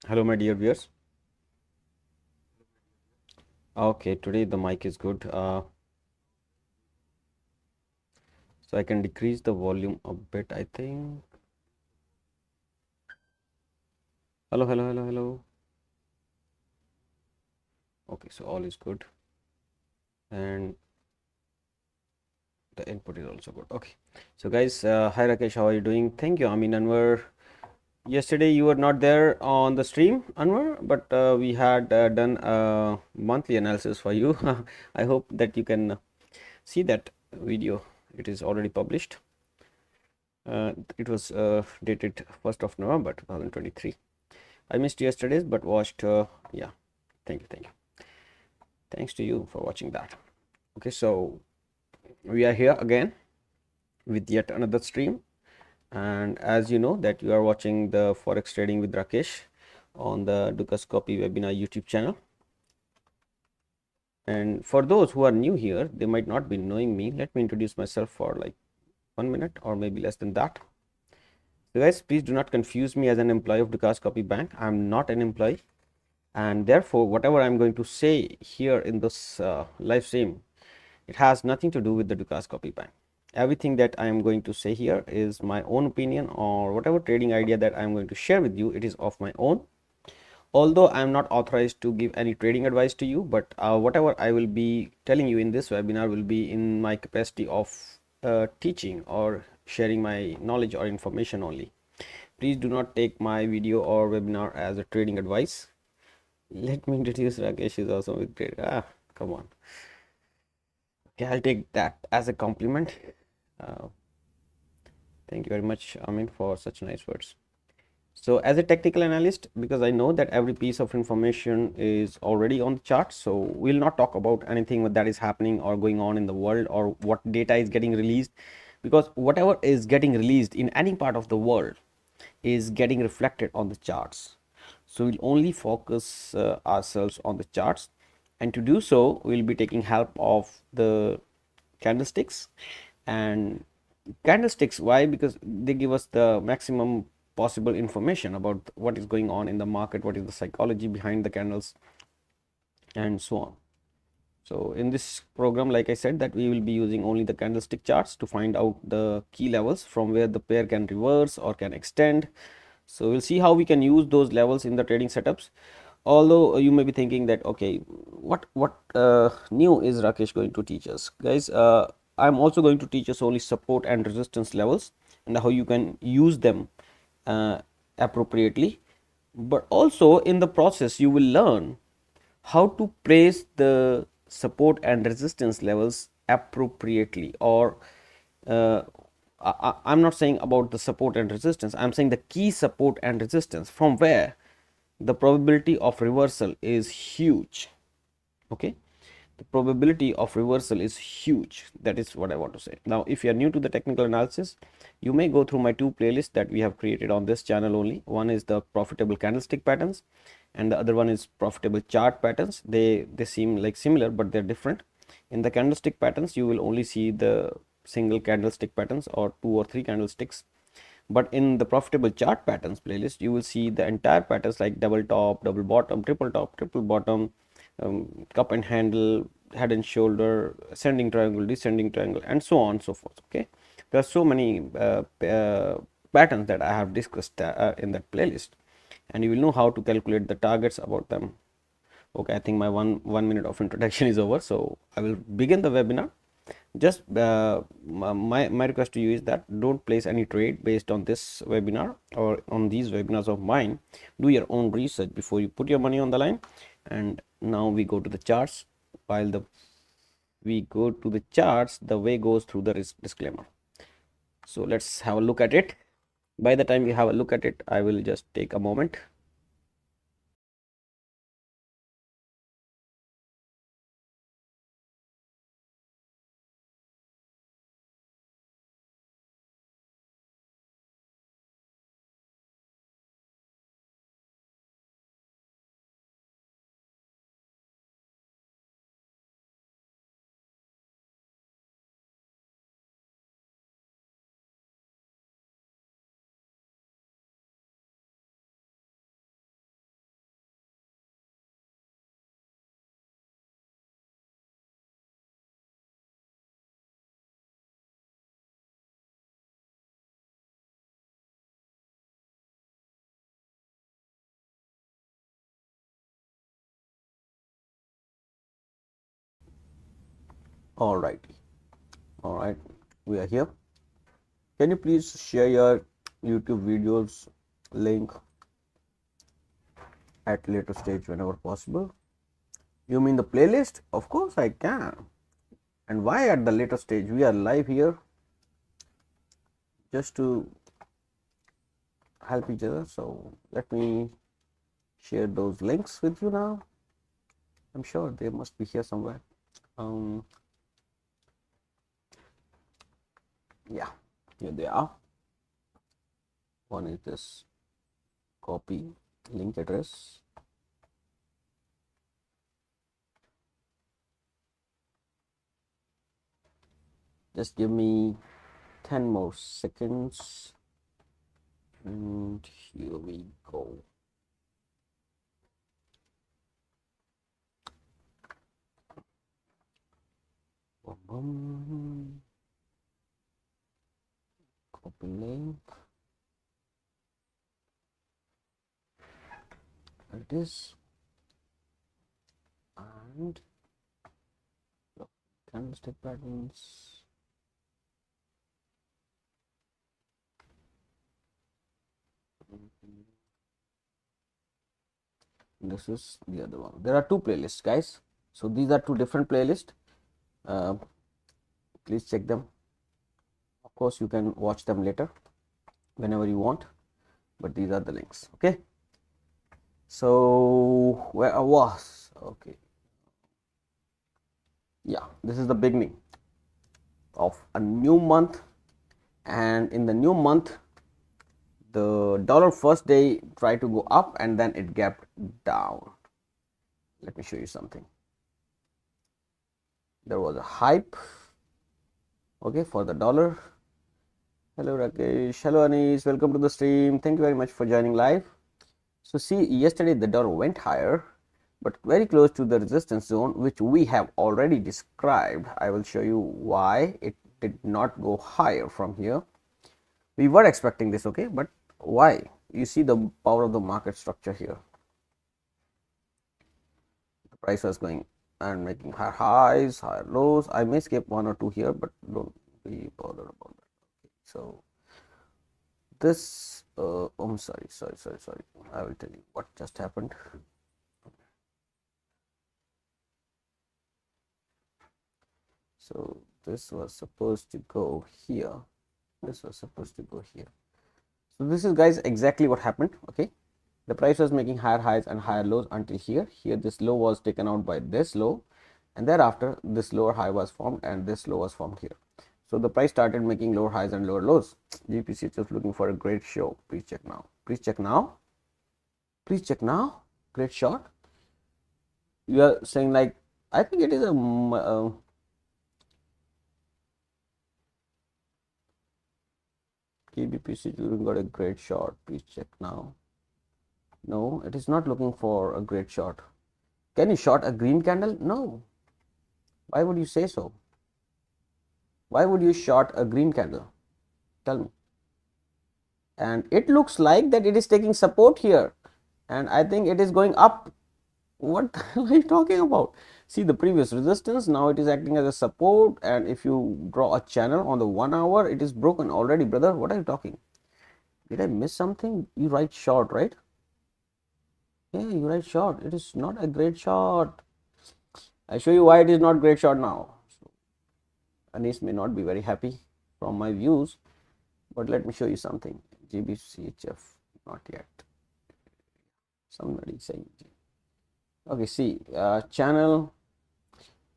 Hello, my dear viewers. Okay, today the mic is good. So I can decrease the volume a bit, I think. Hello, hello, hello, hello. Okay, so all is good. And the input is also good. Okay. So guys, hi Rakesh, how are you doing? Thank you. I mean, Anwar, yesterday you were not there on the stream, Anwar, but we had done a monthly analysis for you. I hope that you can see that video. It is already published. It was dated 1st of November 2023. I missed yesterday's but watched. Yeah, thank you, thank you. Thanks to you for watching that. Okay, so we are here again with yet another stream. And as you know, that you are watching the Forex Trading with Rakesh on the Dukascopy webinar YouTube channel. And for those who are new here, they might not be knowing me. Let me introduce myself for like 1 minute or maybe less than that. So guys, please do not confuse me as an employee of Dukascopy Bank. I'm not an employee, and therefore whatever I'm going to say here in this live stream, it has nothing to do with the Dukascopy Bank. Everything that I am going to say here is my own opinion, or whatever trading idea that I'm going to share with you, it is of my own. Although I am not authorized to give any trading advice to you, but whatever I will be telling you in this webinar will be in my capacity of teaching or sharing my knowledge or information only. Please do not take my video or webinar as a trading advice. Let me introduce Rakesh is also with trade. Come on. Okay, I'll take that as a compliment. Uh, Thank you very much, Amin, for such nice words. So as a technical analyst, because I know that every piece of information is already on the chart, so we'll not talk about anything that is happening or going on in the world or what data is getting released, because whatever is getting released in any part of the world is getting reflected on the charts. So we'll only focus ourselves on the charts, and to do so we'll be taking help of the candlesticks. And candlesticks, why? Because they give us the maximum possible information about what is going on in the market, what is the psychology behind the candles, and so on. So in this program, like I said, that we will be using only the candlestick charts to find out the key levels from where the pair can reverse or can extend. So we'll see how we can use those levels in the trading setups. Although you may be thinking that, okay, what new is Rakesh going to teach us, guys? I'm also going to teach us only support and resistance levels and how you can use them uh, appropriately. But also in the process, you will learn how to place the support and resistance levels appropriately. Or uh, I'm not saying about the support and resistance, I'm saying the key support and resistance from where the probability of reversal is huge. Okay, the probability of reversal is huge. That is what I want to say. Now if you are new to the technical analysis, you may go through my two playlists that we have created on this channel only. One is the profitable candlestick patterns and the other one is profitable chart patterns. They seem like similar but they're different. In the candlestick patterns, you will only see the single candlestick patterns or two or three candlesticks, but in the profitable chart patterns playlist, you will see the entire patterns like double top, double bottom, triple bottom, cup and handle, head and shoulder, ascending triangle, descending triangle, and so on and so forth. Okay, there are so many patterns that I have discussed in that playlist, and you will know how to calculate the targets about them. Okay, I think my one minute of introduction is over, so I will begin the webinar. Just my request to you is that don't place any trade based on this webinar or on these webinars of mine. Do your own research before you put your money on the line. And now we go to the charts. While the we go to the charts, the way goes through the disclaimer. So let's have a look at it. By the time you have a look at it, I will just take a moment. Alrighty. All right, we are here. Can you please share your YouTube videos link at later stage whenever possible? You mean the playlist? Of course I can. And why at the later stage? We are live here just to help each other. So let me share those links with you now. I'm sure they must be here somewhere. Yeah, here they are. One is this copy link address. Just give me 10 more seconds. And here we go. Copy link. There it is. And candlestick patterns. This is the other one. There are two playlists, guys. So these are two different playlists. Please check them. Of course, you can watch them later whenever you want, but these are the links. Okay. So where I was, okay. Yeah, this is the beginning of a new month, and in the new month, the dollar first day tried to go up and then it gapped down. Let me show you something. There was a hype, okay, for the dollar. Hello Rakesh, hello Anis, welcome to the stream. Thank you very much for joining live. So see, yesterday the dollar went higher, but very close to the resistance zone, which we have already described. I will show you why it did not go higher from here. We were expecting this, okay, but why? You see the power of the market structure here. The price was going and making higher highs, higher lows. I may skip one or two here, but don't be bothered about that. Okay, so this, I'm sorry. I will tell you what just happened. So this was supposed to go here. This was supposed to go here. So this is, guys, exactly what happened. Okay, the price was making higher highs and higher lows until here. Here this low was taken out by this low, and thereafter this lower high was formed and this low was formed here. So the price started making lower highs and lower lows. GPC is just looking for a great show. Please check now. Please check now. Please check now. Great shot. You are saying like, I think it is a KBPC got a great shot. Please check now. No, it is not looking for a great shot. Can you short a green candle? No. Why would you say so? Why would you short a green candle? Tell me. And it looks like that it is taking support here, and I think it is going up. What the hell are you talking about? See the previous resistance, now it is acting as a support, and if you draw a channel on the 1 hour, it is broken already, brother. What are you talking? Did I miss something? You write short, right? Yeah, you write short. It is not a great shot. I show you why it is not great shot now. So, Anis may not be very happy from my views, but let me show you something. GBCHF, not yet. Somebody saying, okay, see, channel,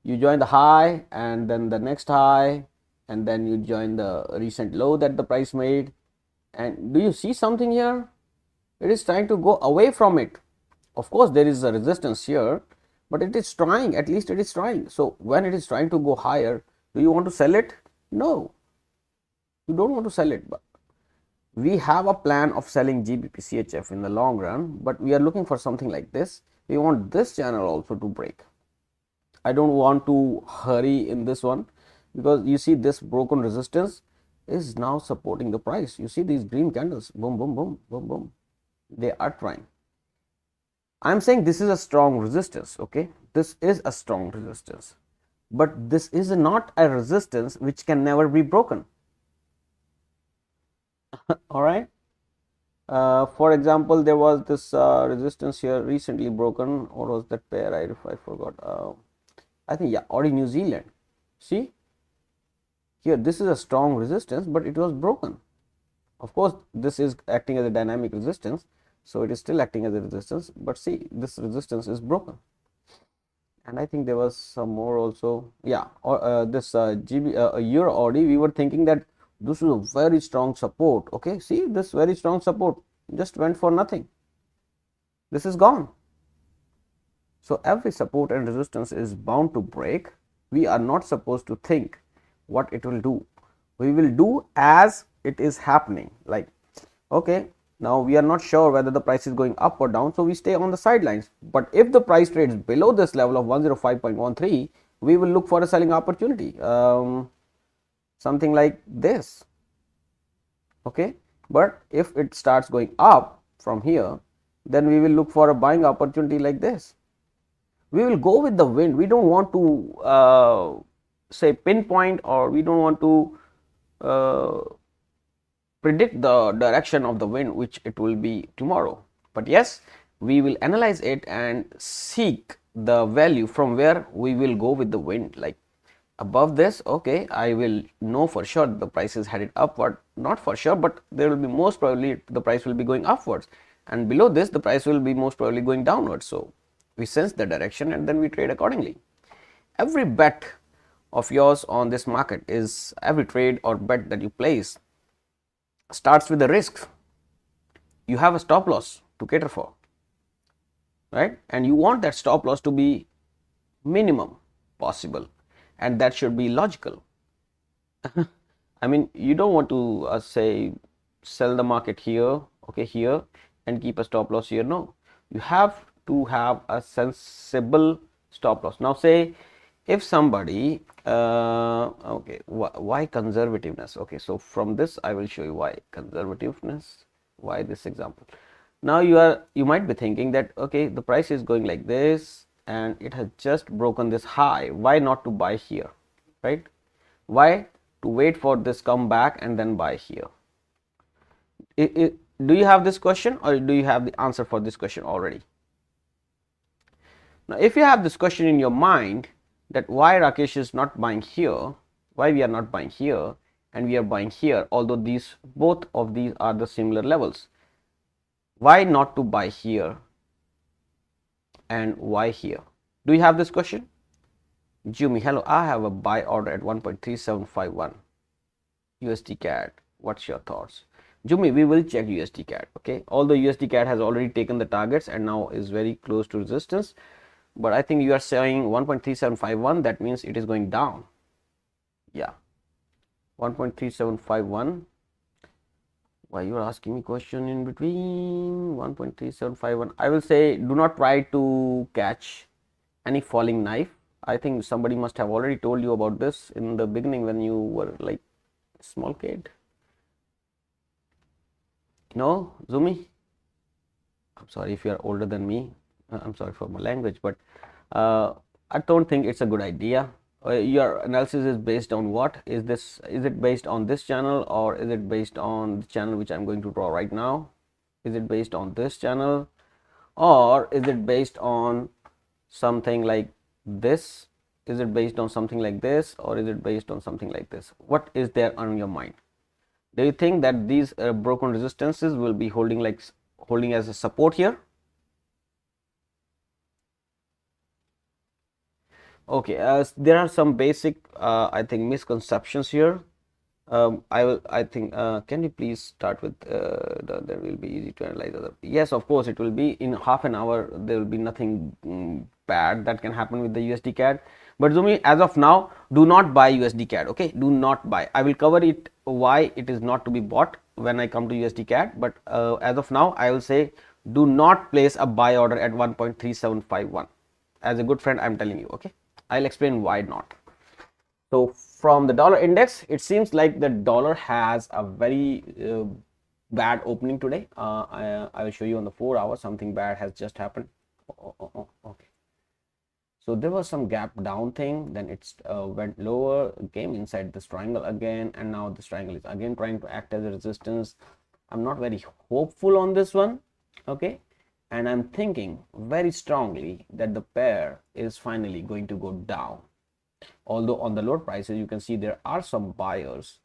you join the high and then the next high, and then you join the recent low that the price made. And do you see something here? It is trying to go away from it. Of course, there is a resistance here, but it is trying, at least it is trying. So when it is trying to go higher, do you want to sell it? No, you don't want to sell it. But we have a plan of selling GBPCHF in the long run, but we are looking for something like this. We want this channel also to break. I don't want to hurry in this one, because you see this broken resistance is now supporting the price. You see these green candles, boom, boom, boom, boom, boom. They are trying. I'm saying this is a strong resistance, okay? This is a strong resistance. but this is not a resistance which can never be broken. All right. For example, there was this resistance here recently broken. What was that pair? I forgot. I think, yeah, Audi New Zealand. See here, this is a strong resistance, but it was broken. Of course, this is acting as a dynamic resistance, so it is still acting as a resistance. But see, this resistance is broken. And I think there was some more also. Yeah, or this Euro Audi. We were thinking that this is a very strong support. Okay, see this very strong support just went for nothing. This is gone. So every support and resistance is bound to break. We are not supposed to think what it will do. We will do as it is happening. Like, okay, now we are not sure whether the price is going up or down, so we stay on the sidelines. But if the price trades below this level of 105.13, we will look for a selling opportunity, something like this. Okay, but if it starts going up from here, then we will look for a buying opportunity like this. We will go with the wind. We don't want to say pinpoint, or we don't want to predict the direction of the wind which it will be tomorrow. But yes, we will analyze it and seek the value from where we will go with the wind. Like above this, okay, I will know for sure the price is headed upward. Not for sure, but there will be most probably the price will be going upwards, and below this the price will be most probably going downwards. So we sense the direction and then we trade accordingly. Every bet of yours on this market is, every trade or bet that you place starts with the risk. You have a stop loss to cater for, right? And you want that stop loss to be minimum possible, and that should be logical. I mean, you don't want to say sell the market here, okay, here, and keep a stop loss here. No, you have to have a sensible stop loss. Now say if somebody okay, why conservativeness? Okay, so from this I will show you why conservativeness, why this example. Now you might be thinking that, okay, the price is going like this and it has just broken this high. Why not to buy here, right? Why to wait for this comeback and then buy here? Do you have this question, or do you have the answer for this question already? Now, if you have this question in your mind that why Rakesh is not buying here, why we are not buying here and we are buying here, although these both of these are the similar levels, why not to buy here and why here? Do you have this question? Jimmy, hello, I have a buy order at 1.3751 USD CAD. What's your thoughts? Jimmy, we will check USD CAD. Okay, although USD CAD has already taken the targets and now is very close to resistance, but I think you are saying 1.3751, that means it is going down. Yeah, 1.3751. Why you are asking me question in between? 1.3751. I will say do not try to catch any falling knife. I think somebody must have already told you about this in the beginning when you were like a small kid. No, Zumi? I'm sorry if you are older than me. I'm sorry for my language, but I don't think it's a good idea. Your analysis is based on what? Is it based on this channel, or is it based on the channel which I'm going to draw right now? Is it based on this channel, or is it based on something like this? Is it based on something like this, or is it based on something like this? What is there on your mind? Do you think that these broken resistances will be holding as a support here? Okay, there are some basic I think misconceptions here. I think can you please start with there will be easy to analyze other. Yes, of course it will be. In half an hour there will be nothing bad that can happen with the USD CAD. But Zumi, as of now, do not buy USD CAD. Okay, do not buy. I will cover it why it is not to be bought when I come to USD CAD. But as of now, I will say do not place a buy order at 1.3751. As a good friend, I am telling you. Okay, I'll explain why not. So from the dollar index, it seems like the dollar has a very bad opening today. I will show you on the 4 hours. Something bad has just happened. Okay. So there was some gap down thing, then it's went lower, came inside this triangle again, and now this triangle is again trying to act as a resistance. I'm not very hopeful on this one, okay, and I'm thinking very strongly that the pair is finally going to go down. Although on the lower prices you can see there are some buyers,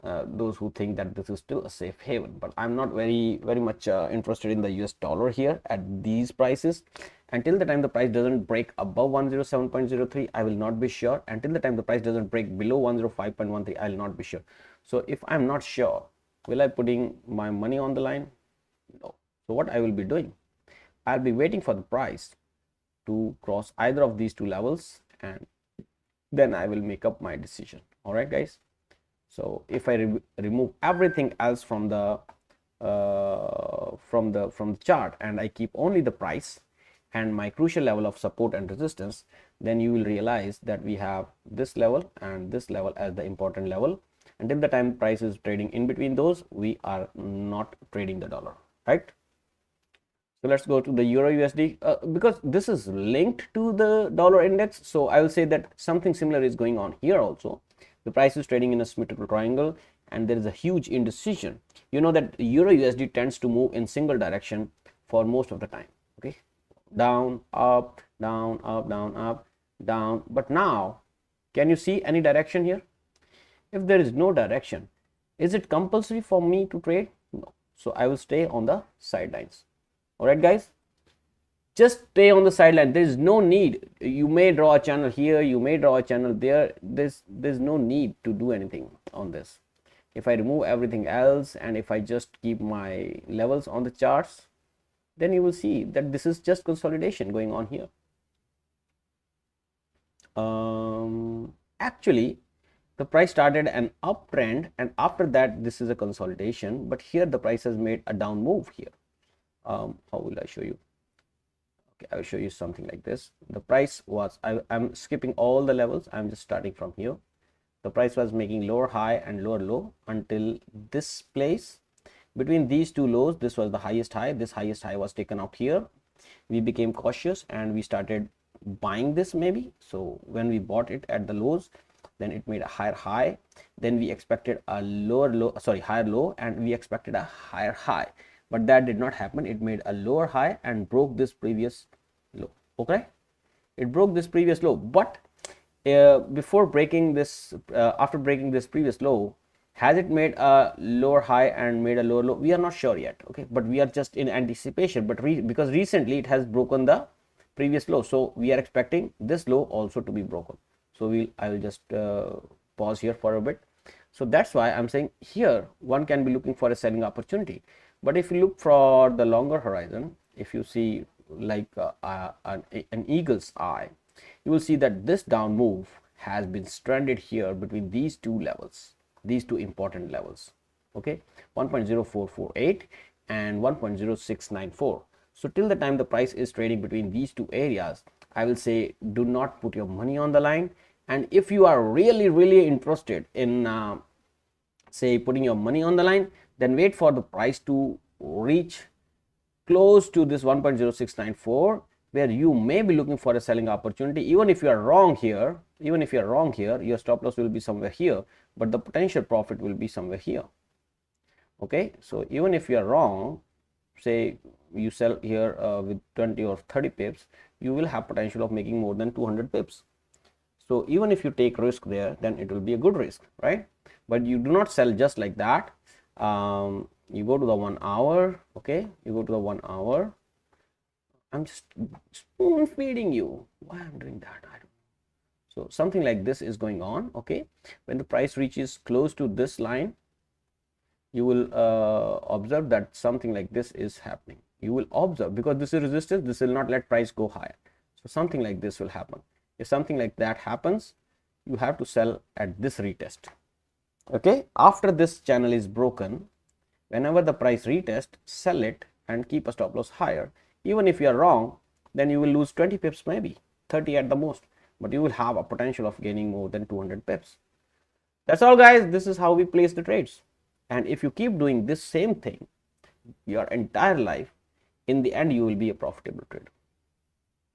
those who think that this is still a safe haven, but I'm not very much interested in the US dollar here at these prices. Until the time the price doesn't break above 107.03, I will not be sure. Until the time the price doesn't break below 105.13, I will not be sure. So if I'm not sure, will I putting my money on the line? No. So what I will be doing, I'll be waiting for the price to cross either of these two levels, and then I will make up my decision. All right, guys. So if I remove everything else from the chart, and I keep only the price and my crucial level of support and resistance, then you will realize that we have this level and this level as the important level. Until the time price is trading in between those, we are not trading the dollar, right? So let's go to the Euro USD, because this is linked to the dollar index. So I will say that something similar is going on here also. The price is trading in a symmetrical triangle, and there is a huge indecision. You know that Euro USD tends to move in single direction for most of the time, okay, down, up, down, up, down, up, down. But now, can you see any direction here? If there is no direction, is it compulsory for me to trade? No. So I will stay on the sidelines. All right, guys, just stay on the sideline. There is no need. You may draw a channel here, you may draw a channel there. There's no need to do anything on this. If I remove everything else and if I just keep my levels on the charts, then you will see that this is just consolidation going on here. Actually, the price started an uptrend, and after that this is a consolidation, but here the price has made a down move here. How will I show you? Okay, I will show you something like this. The price was, I'm skipping all the levels, I'm just starting from here. The price was making lower high and lower low until this place. Between these two lows, this was the highest high. This highest high was taken out here. We became cautious and we started buying this maybe. So when we bought it at the lows, then it made a higher high. Then we expected a higher low, and we expected a higher high. But that did not happen. It made a lower high and broke this previous low. Okay, it broke this previous low, but before breaking this, after breaking this previous low, has it made a lower high and made a lower low? We are not sure yet. Okay, but we are just in anticipation. But because recently it has broken the previous low, so we are expecting this low also to be broken. So I will just pause here for a bit. So that's why I'm saying here one can be looking for a selling opportunity. But if you look for the longer horizon, if you see like an eagle's eye, you will see that this down move has been stranded here between these two levels, these two important levels, okay, 1.0448 and 1.0694. So till the time the price is trading between these two areas, I will say do not put your money on the line. And if you are really interested in say putting your money on the line, then wait for the price to reach close to this 1.0694, where you may be looking for a selling opportunity. Even if you are wrong here, your stop loss will be somewhere here, but the potential profit will be somewhere here. Okay, so even if you are wrong, say you sell here with 20 or 30 pips, you will have potential of making more than 200 pips. So even if you take risk there, then it will be a good risk, right? But you do not sell just like that. You go to the 1 hour. Okay, you go to the 1 hour. I'm just spoon feeding you. Why I'm doing that, I don't know. So something like this is going on. Okay, when the price reaches close to this line, you will observe that something like this is happening. You will observe, because this is resistance, this will not let price go higher. So something like this will happen. If something like that happens, you have to sell at this retest. Okay, after this channel is broken, whenever the price retest, sell it and keep a stop loss higher. Even if you are wrong, then you will lose 20 pips, maybe 30 at the most, but you will have a potential of gaining more than 200 pips. That's all, guys. This is how we place the trades. And if you keep doing this same thing your entire life, in the end you will be a profitable trader.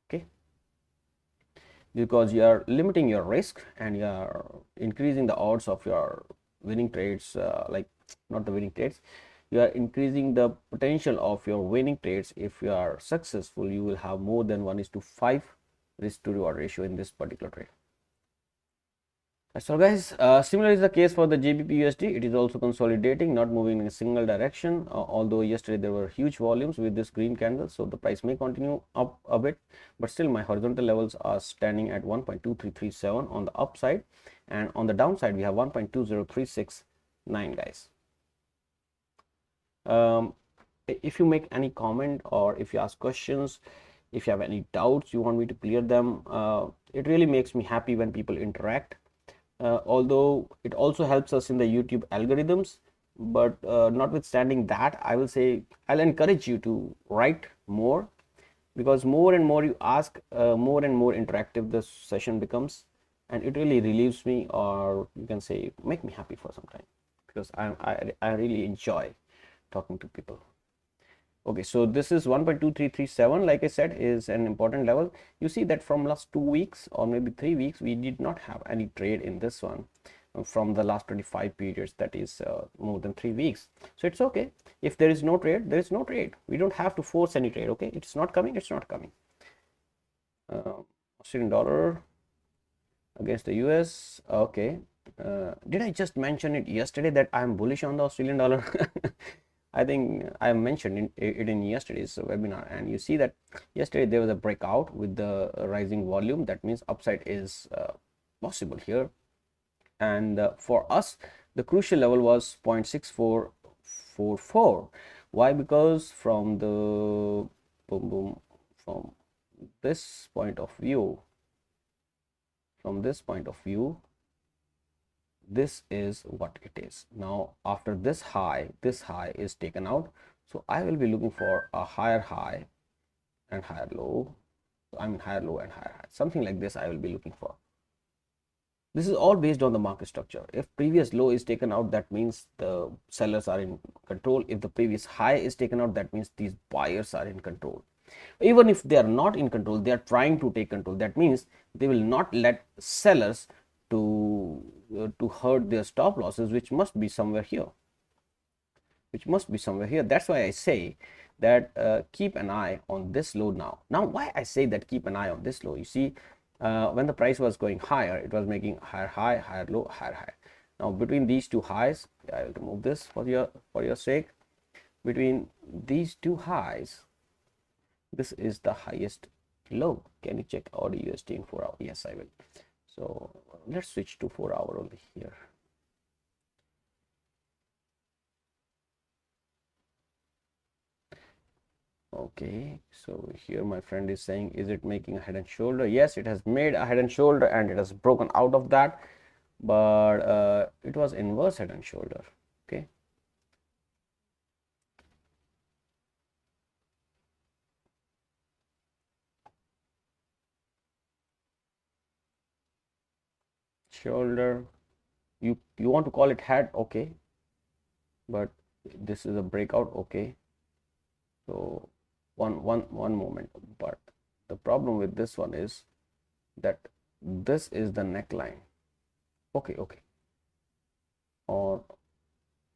Okay, because you are limiting your risk and you are increasing the odds of your winning trades, like not the winning trades, you are increasing the potential of your winning trades. If you are successful, you will have more than 1:5 risk to reward ratio in this particular trade. So guys, similar is the case for the GBP USD. It is also consolidating, not moving in a single direction, although yesterday there were huge volumes with this green candle, so the price may continue up a bit, but still my horizontal levels are standing at 1.2337 on the upside, and on the downside we have 1.20369, guys. If you make any comment or if you ask questions, if you have any doubts, you want me to clear them, it really makes me happy when people interact. Although it also helps us in the YouTube algorithms, but notwithstanding that, I will say I'll encourage you to write more, because more and more you ask, more and more interactive the session becomes, and it really relieves me, or you can say make me happy for some time, because I really enjoy talking to people. Okay, so this is 1.2337, like I said, is an important level. You see that from last 2 weeks or maybe 3 weeks, we did not have any trade in this one from the last 25 periods, that is more than 3 weeks. So it's okay. If there is no trade, there is no trade. We don't have to force any trade, okay? It's not coming, it's not coming. Australian dollar against the US, okay. Did I just mention it yesterday that I'm bullish on the Australian dollar? I think I mentioned it in yesterday's webinar, and you see that yesterday there was a breakout with the rising volume. That means upside is possible here, and for us the crucial level was 0.6444. Why? Because from the from this point of view, this is what it is. Now after this high is taken out, so I will be looking for a higher high and higher low. I mean higher low and higher high, something like this I will be looking for. This is all based on the market structure. If previous low is taken out, that means the sellers are in control. If the previous high is taken out, that means these buyers are in control. Even if they are not in control, they are trying to take control. That means they will not let sellers to hurt their stop losses, which must be somewhere here. That's why I say that keep an eye on this low now. Why I say that keep an eye on this low? You see, when the price was going higher, it was making higher high, higher low, higher high. Now between these two highs, I will remove this for your sake. Between these two highs, this is the highest low. Can you check AUD USD in 4 hours? Yes, I will. So let's switch to 4 hour only here. Okay, so here my friend is saying, is it making a head and shoulder? Yes, it has made a head and shoulder and it has broken out of that, but it was inverse head and shoulder. Okay, shoulder, you want to call it head, okay, but this is a breakout. Okay, so one moment, but the problem with this one is that this is the neckline. Okay, or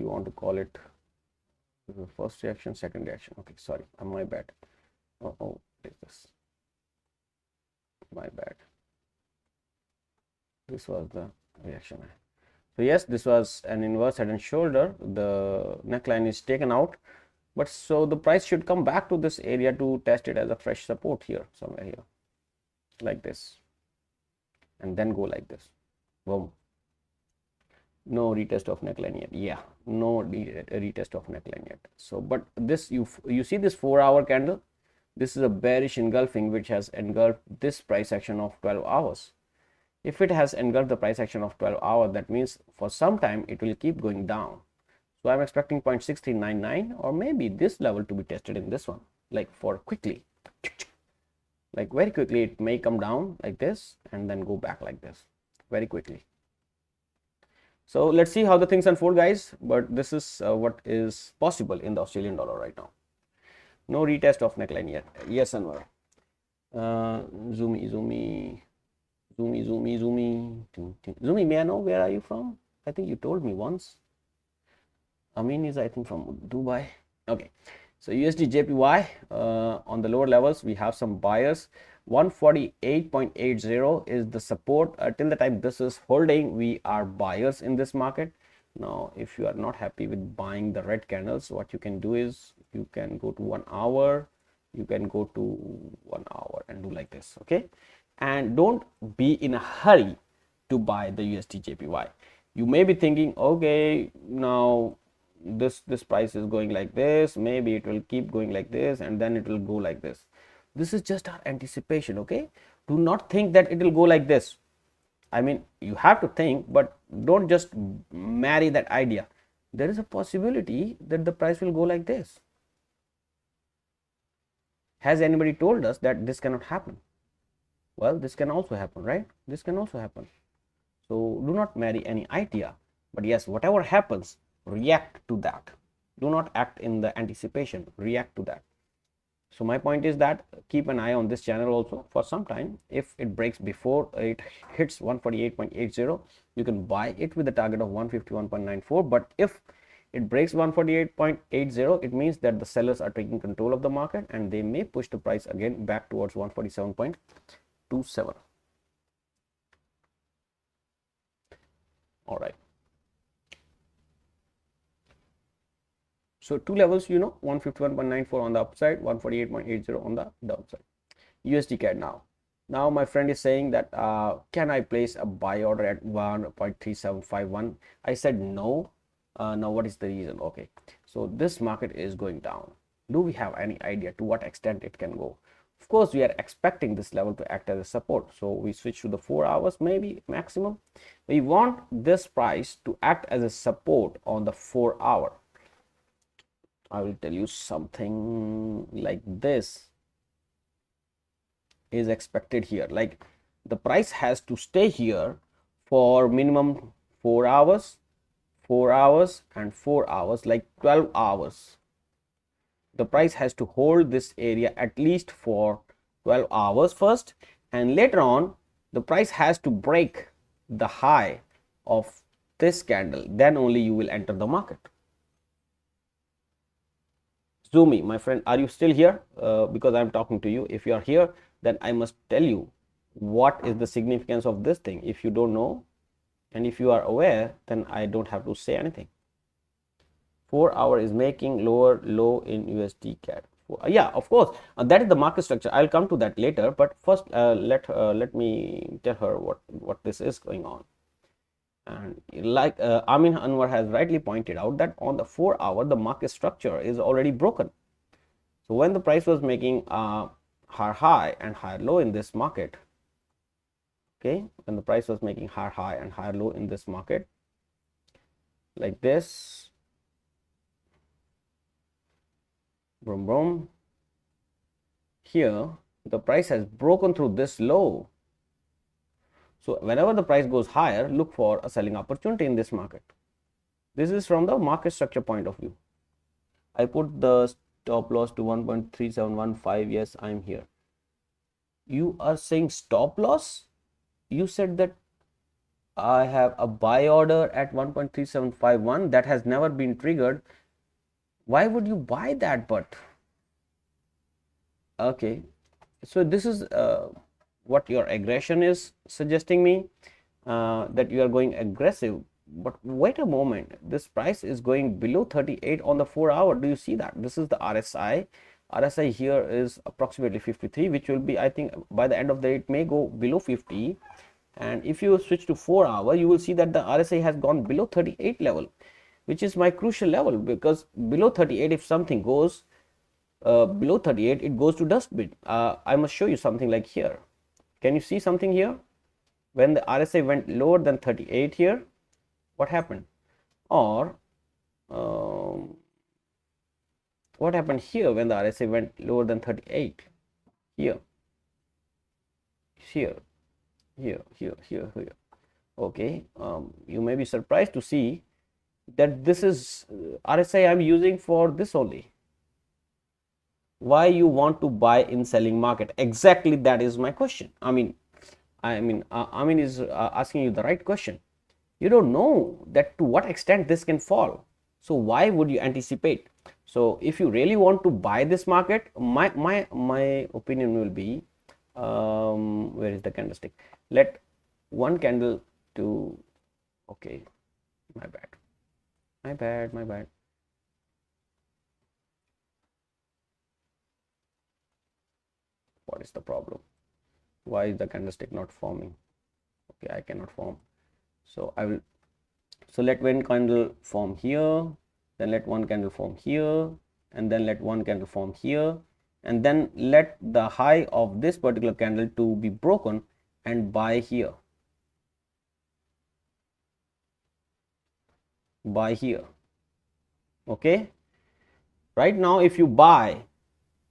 you want to call it the first reaction, second reaction. Okay, sorry, my bad. Oh, what is this? My bad. This was the reaction. So yes, this was an inverse head and shoulder. The neckline is taken out, but so the price should come back to this area to test it as a fresh support here, somewhere here, like this, and then go like this. Boom. No retest of neckline yet. Yeah, no retest of neckline yet. So, but this you see this 4 hour candle. This is a bearish engulfing which has engulfed this price action of 12 hours. If it has engulfed the price action of 12 hours, that means for some time it will keep going down. So I'm expecting 0.6399 or maybe this level to be tested in this one, like for quickly, like very quickly. It may come down like this and then go back like this very quickly. So let's see how the things unfold, guys. But this is what is possible in the Australian dollar right now. No retest of neckline yet. Yes, Anwar. Zoomy. Zoomy, may I know where are you from? I think you told me once. Amin is, I think, from Dubai. Okay, so USD JPY on the lower levels, we have some buyers. 148.80 is the support. Till the time this is holding, we are buyers in this market. Now, if you are not happy with buying the red candles, what you can do is you can go to 1 hour. You can go to 1 hour and do like this, okay? And don't be in a hurry to buy the USD JPY. You may be thinking, okay, now this price is going like this, maybe it will keep going like this, and then it will go like this. This is just our anticipation, okay? Do not think that it will go like this. I mean, you have to think, but don't just marry that idea. There is a possibility that the price will go like this. Has anybody told us that this cannot happen? Well, this can also happen, right? This can also happen. So do not marry any idea, but yes, whatever happens, react to that. Do not act in the anticipation, react to that. So my point is that keep an eye on this channel also for some time. If it breaks before it hits 148.80, you can buy it with the target of 151.94. But if it breaks 148.80, it means that the sellers are taking control of the market and they may push the price again back towards 147.27. All right. So two levels, 151.94 on the upside, 148.80 on the downside. USD CAD now. Now my friend is saying that can I place a buy order at 1.3751? I said no. Now what is the reason? Okay, so this market is going down. Do we have any idea to what extent it can go? Of course, we are expecting this level to act as a support. So we switch to the 4 hours, maybe maximum. We want this price to act as a support on the 4 hour. I will tell you something like this is expected here. Like the price has to stay here for minimum 4 hours, 4 hours and 4 hours, like 12 hours. The price has to hold this area at least for 12 hours first, and later on the price has to break the high of this candle. Then only you will enter the market. Zoomy, my friend, are you still here? Because I'm talking to you. If you are here, then I must tell you what is the significance of this thing. If you don't know, and if you are aware, then I don't have to say anything. 4 hour is making lower low in USD CAD. Yeah, of course, that is the market structure. I'll come to that later, but first let me tell her what this is going on. And like Amin Anwar has rightly pointed out that on the 4 hour the market structure is already broken. So when the price was making higher high and higher low in this market, okay, when the price was making higher high and higher low in this market like this, boom boom, here the price has broken through this low. So whenever the price goes higher, look for a selling opportunity in this market. This is from the market structure point of view. I put the stop loss to 1.3715. Yes, I'm here. You are saying stop loss? You said that I have a buy order at 1.3751 that has never been triggered. Why would you buy that? But okay, so this is what your aggression is suggesting me, that you are going aggressive. But wait a moment, this price is going below 38 on the 4 hour. Do you see that? This is the RSI. RSI here is approximately 53, which will be, I think, by the end of the day it may go below 50. And if you switch to 4 hour, you will see that the RSI has gone below 38 level, which is my crucial level, because below 38, if something goes below 38, it goes to dustbin. I must show you something like here. Can you see something here? When the RSI went lower than 38 here, what happened? Or what happened here when the RSI went lower than 38? Here, here, here. Okay, you may be surprised to see that this is RSI I'm using for this only. Why you want to buy in selling market? Exactly, that is my question. I mean, Amin is asking you the right question. You don't know that to what extent this can fall. So why would you anticipate? So if you really want to buy this market, my opinion will be, where is the candlestick? Let one candle to, okay, my bad, my bad, my bad. What is the problem? Why is the candlestick not forming? Okay, I cannot form. So I will, so let one candle form here, then let one candle form here, and then let one candle form here, and then let the high of this particular candle to be broken and buy here, buy here. Okay, right now if you buy,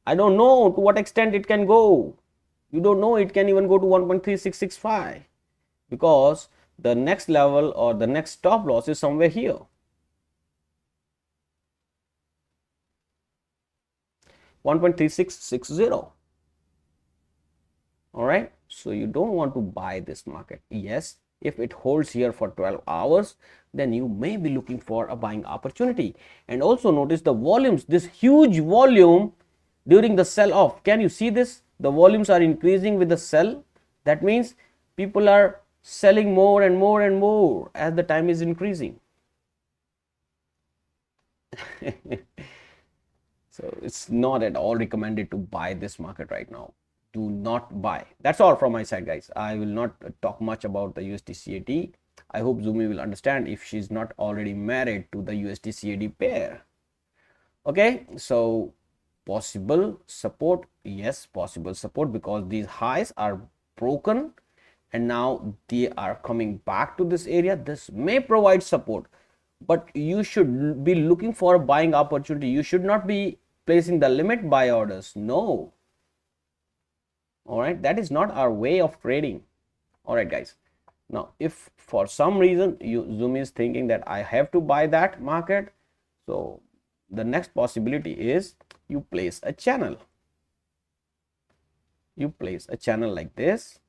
I don't know to what extent it can go. You don't know, it can even go to 1.3665, because the next level or the next stop loss is somewhere here. 1.3660. All right, so you don't want to buy this market. Yes, if it holds here for 12 hours, then you may be looking for a buying opportunity. And also notice the volumes, this huge volume during the sell off. Can you see this? The volumes are increasing with the sell. That means people are selling more and more and more as the time is increasing. So it's not at all recommended to buy this market right now. Do not buy. That's all from my side, guys. I will not talk much about the USD-CAD. I hope Zumi will understand if she's not already married to the USD-CAD pair. Okay, so possible support, yes, possible support, because these highs are broken and now they are coming back to this area. This may provide support, but you should be looking for a buying opportunity. You should not be placing the limit buy orders. No. All right, that is not our way of trading. All right, guys. Now, if for some reason Zoom is thinking that I have to buy that market, so the next possibility is you place a channel. You place a channel like this,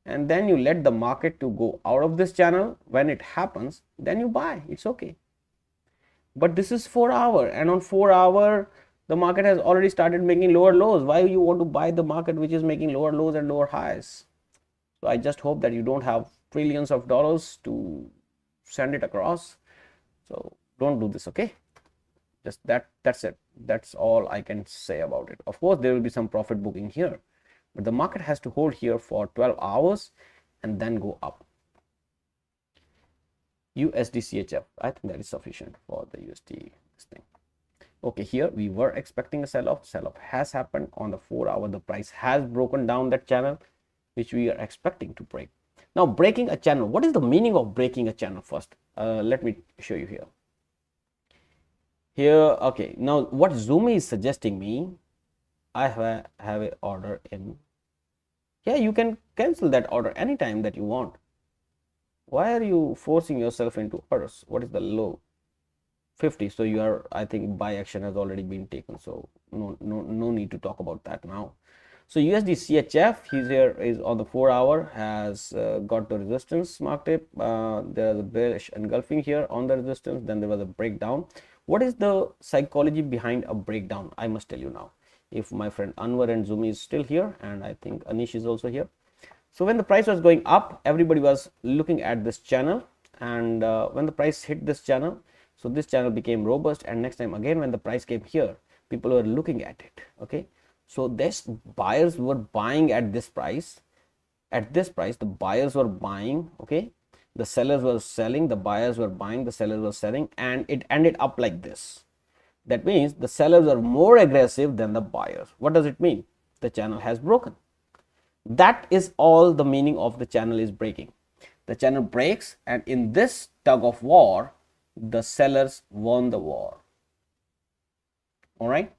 and then you let the market to go out of this channel. When it happens, then you buy. It's okay. But this is 4 hour, and on 4 hour the market has already started making lower lows. Why you want to buy the market which is making lower lows and lower highs? So I just hope that you don't have trillions of dollars to send it across. So don't do this, okay? Just that's it. That's all I can say about it. Of course, there will be some profit booking here, but the market has to hold here for 12 hours and then go up. USD CHF, I think that is sufficient for the USD this thing. Okay, here we were expecting a sell-off. Sell-off has happened on the 4 hour. The price has broken down that channel which we are expecting to break. Now, breaking a channel, what is the meaning of breaking a channel first? Let me show you here. Here, okay, now what Zumi is suggesting me, I have an order in. Yeah, you can cancel that order anytime that you want. Why are you forcing yourself into orders? What is the low? 50. So you are, I think buy action has already been taken, so no need to talk about that now. So USD CHF, here is on the 4 hour, has got the resistance marked up. There's a bearish engulfing here on the resistance. Then there was a breakdown. What is the psychology behind a breakdown? I must tell you now. If my friend Anwar and Zumi is still here, and I think Anish is also here. So when the price was going up, everybody was looking at this channel, and when the price hit this channel, so this channel became robust, and next time again when the price came here, people were looking at it. Okay, so this buyers were buying at this price. At this price, the buyers were buying. Okay, the sellers were selling, the buyers were buying, the sellers were selling, and it ended up like this. That means the sellers are more aggressive than the buyers. What does it mean? The channel has broken. That is all the meaning of the channel is breaking. The channel breaks, and in this tug of war, the sellers won the war. All right.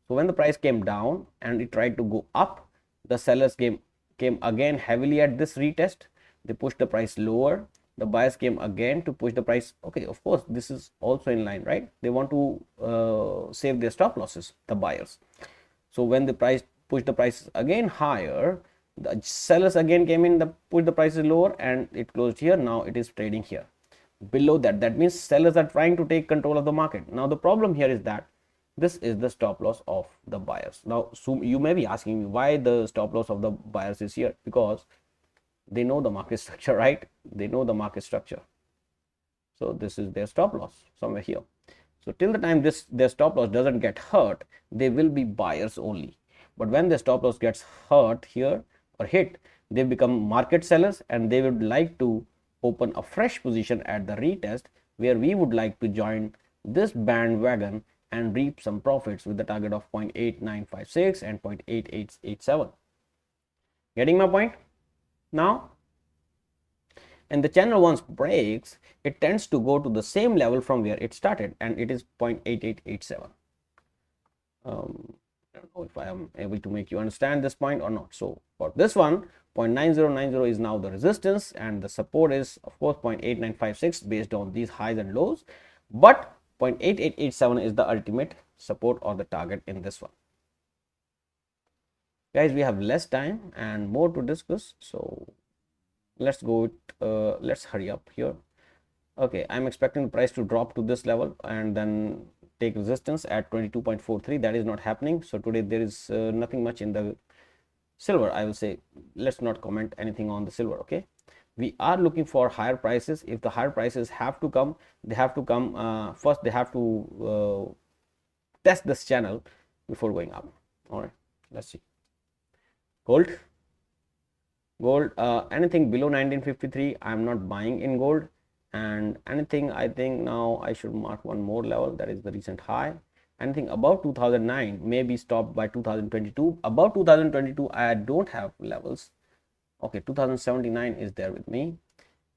So when the price came down and it tried to go up, the sellers came again heavily at this retest. They pushed the price lower. The buyers came again to push the price. Okay, of course, this is also in line, right? They want to save their stop losses, the buyers. So when the price pushed the price again higher, The sellers again came in, put the prices lower, and it closed here. Now it is trading here below that. That means sellers are trying to take control of the market. Now the problem here is that this is the stop loss of the buyers. Now so you may be asking me why the stop loss of the buyers is here, because they know the market structure, right? They know the market structure. So this is their stop loss somewhere here. So till the time their stop loss doesn't get hurt, they will be buyers only. But when the stop loss gets hurt here or hit, they become market sellers, and they would like to open a fresh position at the retest, where we would like to join this bandwagon and reap some profits with the target of 0.8956 and 0.8887. Getting my point? Now, and the channel once breaks, it tends to go to the same level from where it started, and it is 0.8887. I don't know if I am able to make you understand this point or not. So for this one, 0.9090 is now the resistance, and the support is of course 0.8956 based on these highs and lows, but 0.8887 is the ultimate support or the target in this one. Guys, we have less time and more to discuss, so let's go let's hurry up here. Okay, I'm expecting the price to drop to this level and then take resistance at 22.43. That is not happening. So today there is nothing much in the silver. I will say let's not comment anything on the silver. Okay, we are looking for higher prices. If the higher prices have to come, they have to come first. They have to test this channel before going up. All right, let's see. Gold, anything below 1953 I'm not buying in gold, and anything, I think now I should mark one more level, that is the recent high. Anything above 2009 may be stopped by 2022. Above 2022 I don't have levels. Okay, 2079 is there with me.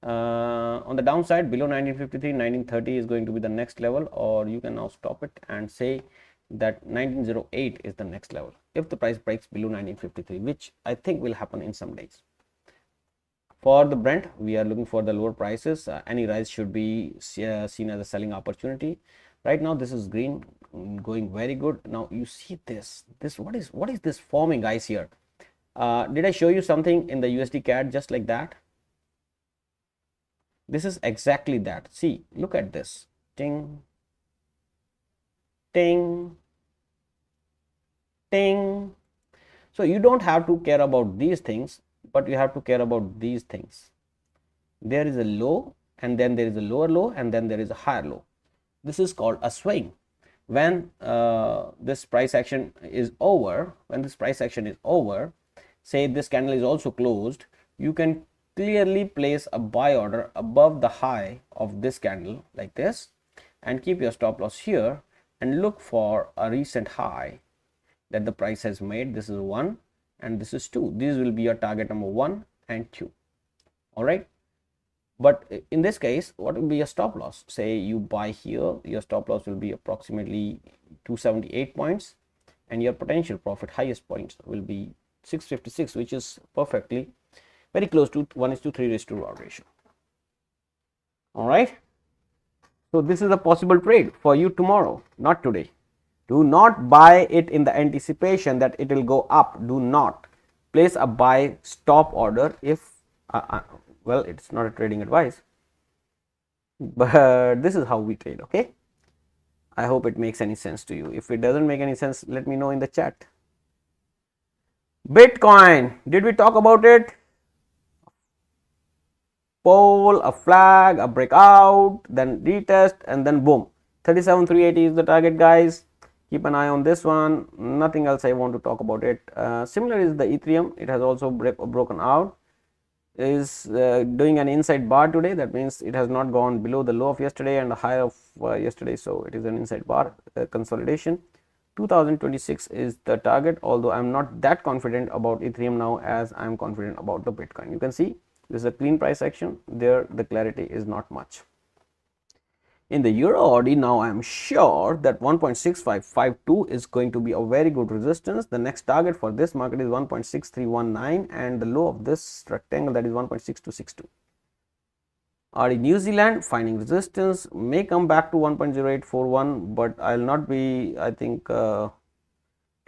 On the downside, below 1953, 1930 is going to be the next level, or you can now stop it and say that 1908 is the next level if the price breaks below 1953, which I think will happen in some days. For the Brent, we are looking for the lower prices. Any rise should be seen as a selling opportunity. Right now this is green, going very good. Now you see this what is this forming, guys, here? Did I show you something in the USD CAD just like that? This is exactly that. See, look at this. Ting, ting, ting. So you don't have to care about these things, but you have to care about these things. There is a low, and then there is a lower low, and then there is a higher low. This is called a swing. When this price action is over, say this candle is also closed, you can clearly place a buy order above the high of this candle like this, and keep your stop loss here and look for a recent high that the price has made. This is 1 and this is 2. These will be your target number 1 and 2. All right, but in this case, what will be your stop loss? Say you buy here, your stop loss will be approximately 278 points, and your potential profit highest points will be 656, which is perfectly very close to 1:3 ratio. All right, so this is a possible trade for you tomorrow, not today. Do not buy it in the anticipation that it will go up. Do not place a buy stop order if well, it's not a trading advice, but this is how we trade. Okay, I hope it makes any sense to you. If it doesn't make any sense, let me know in the chat. Bitcoin, did we talk about it? Pole, a flag, a breakout, then retest, and then boom, 37,380 is the target, guys. Keep an eye on this one. Nothing else I want to talk about it. Similar is the Ethereum. It has also broken out, is doing an inside bar today. That means it has not gone below the low of yesterday and the high of yesterday, so it is an inside bar consolidation. 2026 is the target, although I'm not that confident about Ethereum now as I'm confident about the Bitcoin. You can see this is a clean price action. There the clarity is not much. In the Euro OD, now I am sure that 1.6552 is going to be a very good resistance. The next target for this market is 1.6319 and the low of this rectangle, that is 1.6262. RD New Zealand finding resistance, may come back to 1.0841, but I'll not be, I think,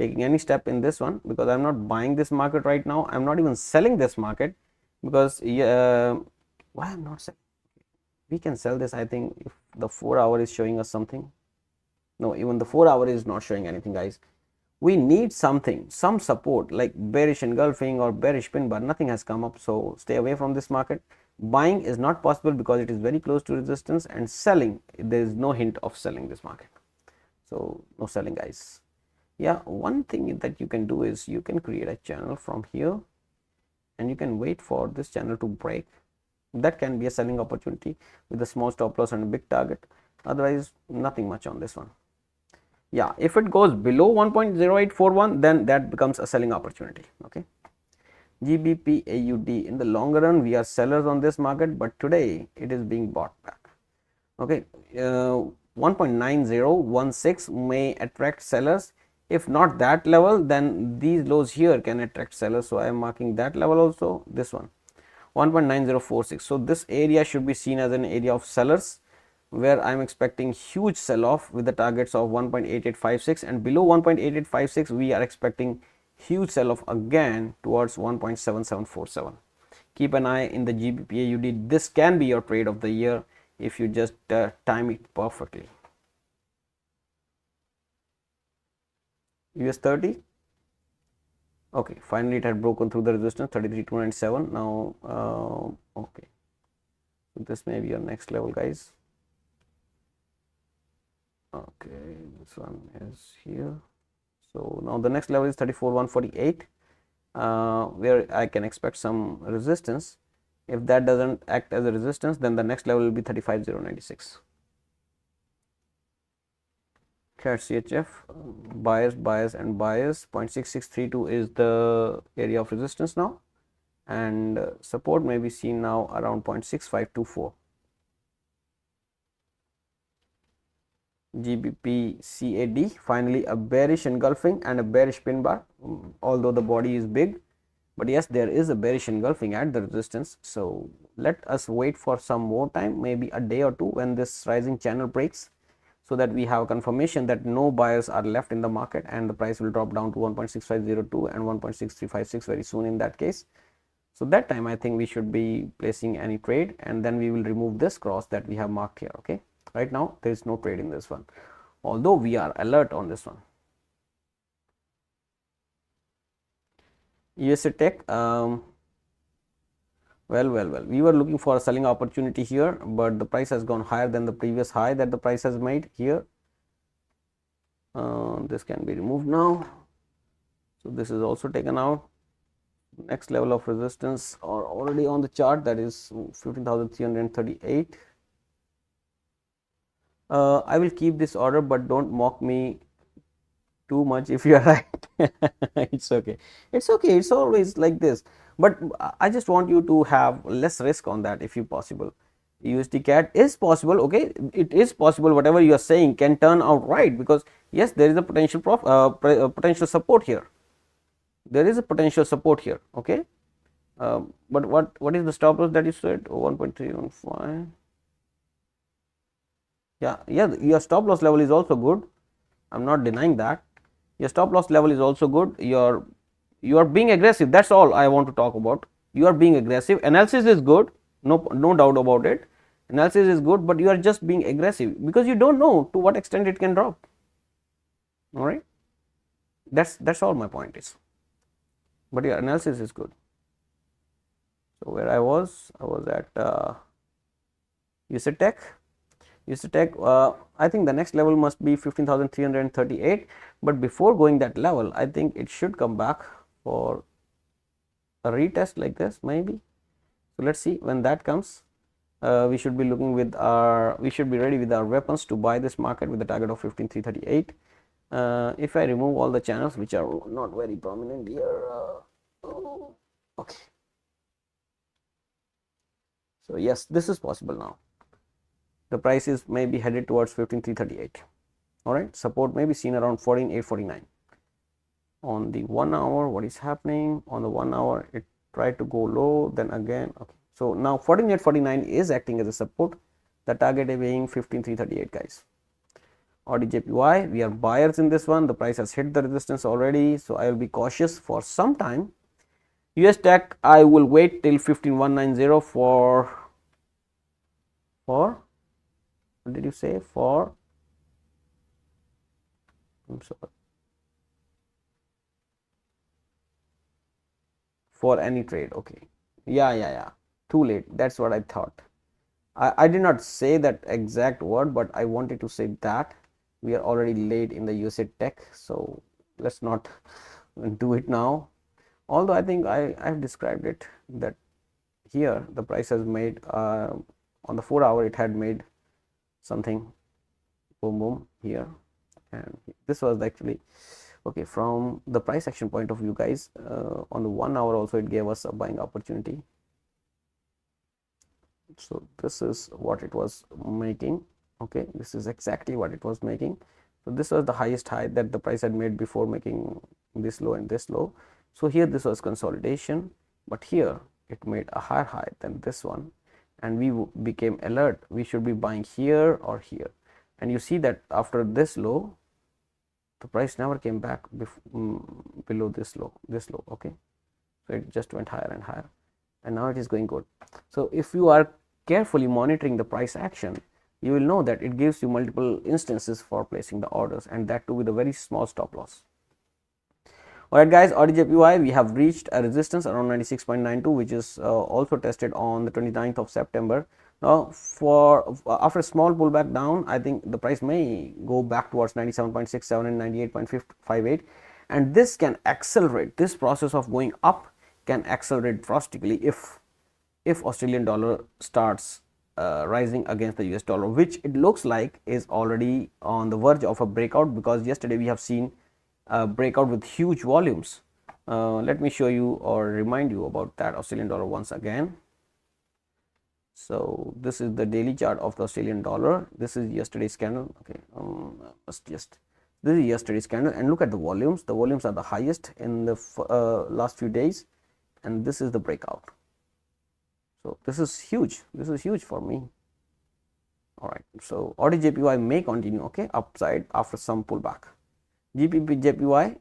taking any step in this one, because I'm not buying this market right now. I'm not even selling this market, because why I'm not selling? We can sell this, I think, if the 4-hour is showing us something. No, even the 4-hour is not showing anything, guys. We need something, some support, like bearish engulfing or bearish pin bar. Nothing has come up, so stay away from this market. Buying is not possible because it is very close to resistance, and selling, there is no hint of selling this market, so no selling, guys. Yeah, one thing that you can do is you can create a channel from here, and you can wait for this channel to break. That can be a selling opportunity with a small stop loss and a big target. Otherwise, nothing much on this one. Yeah, if it goes below 1.0841, then that becomes a selling opportunity. Okay, GBP AUD, in the longer run we are sellers on this market, but today it is being bought back. Okay, 1.9016 may attract sellers. If not that level, then these lows here can attract sellers, so I am marking that level also. This one, 1.9046. so this area should be seen as an area of sellers, where I am expecting huge sell off with the targets of 1.8856, and below 1.8856 we are expecting huge sell off again towards 1.7747. Keep an eye in the GBP AUD. This can be your trade of the year if you just time it perfectly. US 30. Okay, finally it had broken through the resistance 33,297. Now okay, so this may be your next level, guys. Okay, this one is here. So now the next level is 34,148, where I can expect some resistance. If that doesn't act as a resistance, then the next level will be 35,096. CAT CHF, bias and bias. 0.6632 is the area of resistance now, and support may be seen now around 0.6524. GBP CAD, finally a bearish engulfing and a bearish pin bar, although the body is big, but yes, there is a bearish engulfing at the resistance. So let us wait for some more time, maybe a day or two, when this rising channel breaks, so that we have confirmation that no buyers are left in the market, and the price will drop down to 1.6502 and 1.6356 very soon in that case. So that time I think we should be placing any trade, and then we will remove this cross that we have marked here. Okay, right now there is no trade in this one, although we are alert on this one. USA Tech, well, we were looking for a selling opportunity here, but the price has gone higher than the previous high that the price has made here. This can be removed now, so this is also taken out. Next level of resistance are already on the chart, that is 15,338. I will keep this order, but don't mock me too much if you are right. It's okay, it's okay, it's always like this, but I just want you to have less risk on that if you possible. USD CAD is possible. Okay, it is possible, whatever you are saying can turn out right, because yes, there is a potential potential support here. There is a potential support here. Okay, but what is the stop loss that you said? 1.315. Yeah, your stop loss level is also good. I'm not denying that. Your stop loss level is also good. You are being aggressive. That's all I want to talk about. You are being aggressive. Analysis is good. No doubt about it. Analysis is good, but you are just being aggressive because you don't know to what extent it can drop. All right. That's all my point is. But your analysis is good. So where I was at USA Tech. USA Tech, I think the next level must be 15,338, but before going that level, I think it should come back for a retest like this maybe. So let's see when that comes. We should be looking with we should be ready with our weapons to buy this market with the target of 15,338. If I remove all the channels which are not very prominent here, okay. So yes, this is possible now. The price is maybe headed towards 15,338. All right, support may be seen around 14,849. On the 1 hour, what is happening? On the 1 hour, it tried to go low, then again. Okay, so now 14,849 is acting as a support. The target being 15,338, guys. AUD/JPY, we are buyers in this one. The price has hit the resistance already, so I will be cautious for some time. US tech, I will wait till 15190 for what did you say? I'm sorry, for any trade. Okay, yeah, too late. That's what I thought. I did not say that exact word, but I wanted to say that we are already late in the USA tech, so let's not do it now. Although I think I have described it that here the price has made on the 4 hour it had made something boom boom here, and this was actually okay from the price action point of view, guys. On the 1 hour also it gave us a buying opportunity. So this is what it was making. Okay, this is exactly what it was making. So this was the highest high that the price had made before making this low and this low. So here this was consolidation, but here it made a higher high than this one, and we became alert. We should be buying here or here, and you see that after this low the price never came back below this low. Okay, so it just went higher and higher, and now it is going good. So if you are carefully monitoring the price action, you will know that it gives you multiple instances for placing the orders, and that too with a very small stop loss. Alright guys, AUD/JPY, we have reached a resistance around 96.92, which is also tested on the 29th of September. Now for after a small pullback down, I think the price may go back towards 97.67 and 98.58, and this can accelerate. This process of going up can accelerate drastically if Australian dollar starts rising against the US dollar, which it looks like is already on the verge of a breakout, because yesterday we have seen a breakout with huge volumes. Let me show you or remind you about that Australian dollar once again. So this is the daily chart of the Australian dollar. This is yesterday's candle. Okay, this is yesterday's candle, and look at the volumes. The volumes are the highest in the last few days, and this is the breakout. So this is huge. This is huge for me. All right. So AUD/JPY may continue, okay, upside after some pullback. GBP/JPY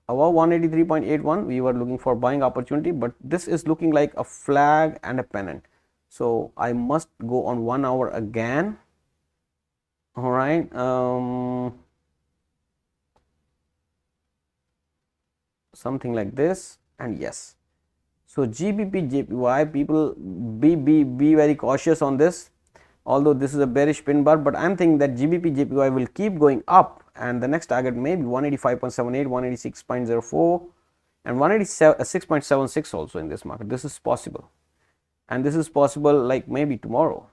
above 183.81, we were looking for buying opportunity, but this is looking like a flag and a pennant. So I must go on 1 hour again. All right. Something like this, and yes. So GBP/JPY, people be very cautious on this, although this is a bearish pin bar, but I'm thinking that GBP/JPY will keep going up, and the next target may be 185.78, 186.04 and 186.76 also in this market. This is possible, and this is possible like maybe tomorrow.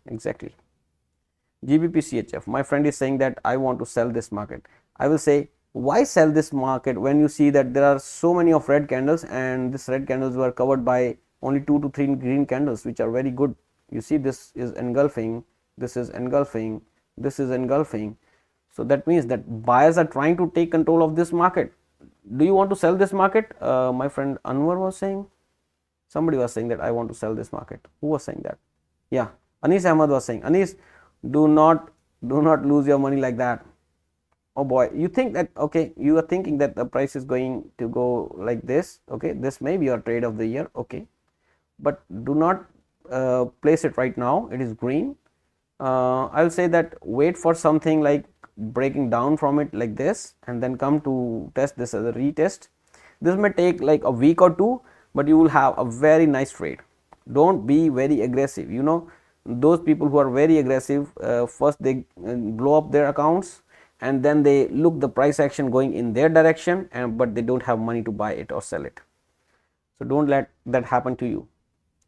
Exactly. GBP/CHF, my friend is saying that I want to sell this market. I will say, why sell this market when you see that there are so many of red candles, and these red candles were covered by only 2 to 3 green candles, which are very good. You see, this is engulfing, this is engulfing, this is engulfing. So that means that buyers are trying to take control of this market. Do you want to sell this market? My friend Anwar was saying, somebody was saying that I want to sell this market. Who was saying that? Yeah, Anis Ahmad was saying, Anis, do not lose your money like that. Oh boy, you think that, okay, you are thinking that the price is going to go like this. Okay, this may be your trade of the year. Okay, but do not place it right now. It is green. I'll say that wait for something like breaking down from it like this, and then come to test this as a retest. This may take like a week or two, but you will have a very nice trade. Don't be very aggressive. You know, those people who are very aggressive, first they blow up their accounts, and then they look the price action going in their direction, but they don't have money to buy it or sell it. So don't let that happen to you.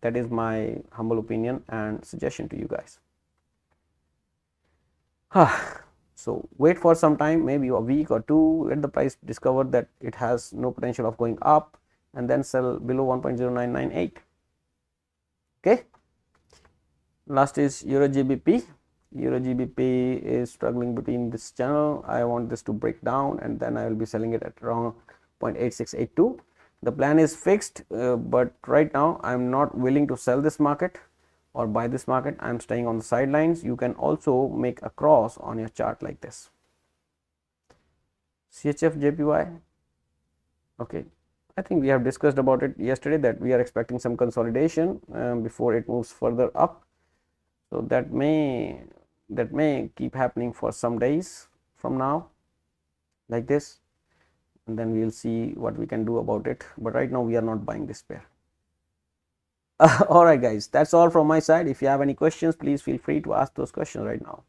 That is my humble opinion and suggestion to you guys. So wait for some time, maybe a week or two, let the price discover that it has no potential of going up, and then sell below 1.0998. Okay. Last is Euro/GBP. Euro/GBP is struggling between this channel. I want this to break down, and then I will be selling it at around 0.8682. The plan is fixed, but right now I am not willing to sell this market. or buy this market. I'm staying on the sidelines. You can also make a cross on your chart like this. CHF JPY. Okay, I think we have discussed about it yesterday that we are expecting some consolidation before it moves further up. So that may keep happening for some days from now, like this, and then we'll see what we can do about it. But right now we are not buying this pair. All right, guys, that's all from my side. If you have any questions, please feel free to ask those questions right now.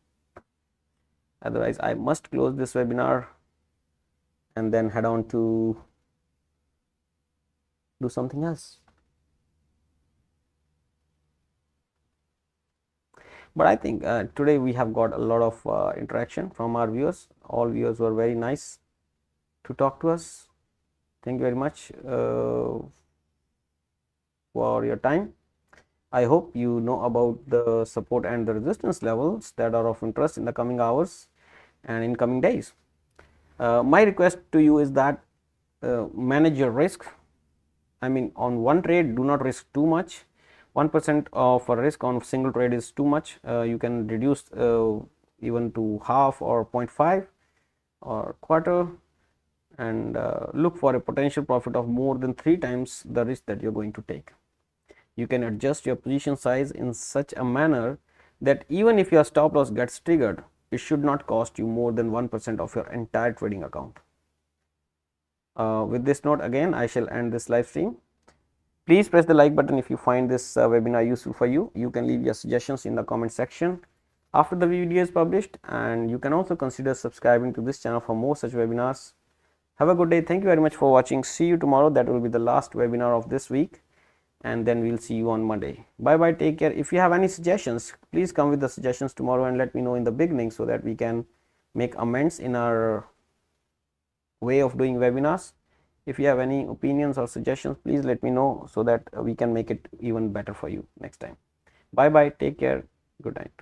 Otherwise, I must close this webinar and then head on to do something else. But I think today we have got a lot of interaction from our viewers. All viewers were very nice to talk to us. Thank you very much for your time. I hope you know about the support and the resistance levels that are of interest in the coming hours and in coming days. My request to you is that manage your risk. I mean, on one trade, do not risk too much. 1% of a risk on single trade is too much. You can reduce even to half or 0.5 or quarter, and look for a potential profit of more than 3 times the risk that you're going to take. You can adjust your position size in such a manner that even if your stop loss gets triggered, it should not cost you more than 1% of your entire trading account. With this note, again, I shall end this live stream. Please press the like button if you find this webinar useful for you. You can leave your suggestions in the comment section after the video is published, and you can also consider subscribing to this channel for more such webinars. Have a good day. Thank you very much for watching. See you tomorrow. That will be the last webinar of this week, and then we'll see you on Monday. Bye bye. Take care. If you have any suggestions, please come with the suggestions tomorrow and let me know in the beginning so that we can make amends in our way of doing webinars. If you have any opinions or suggestions, please let me know so that we can make it even better for you next time. Bye bye. Take care. Good night.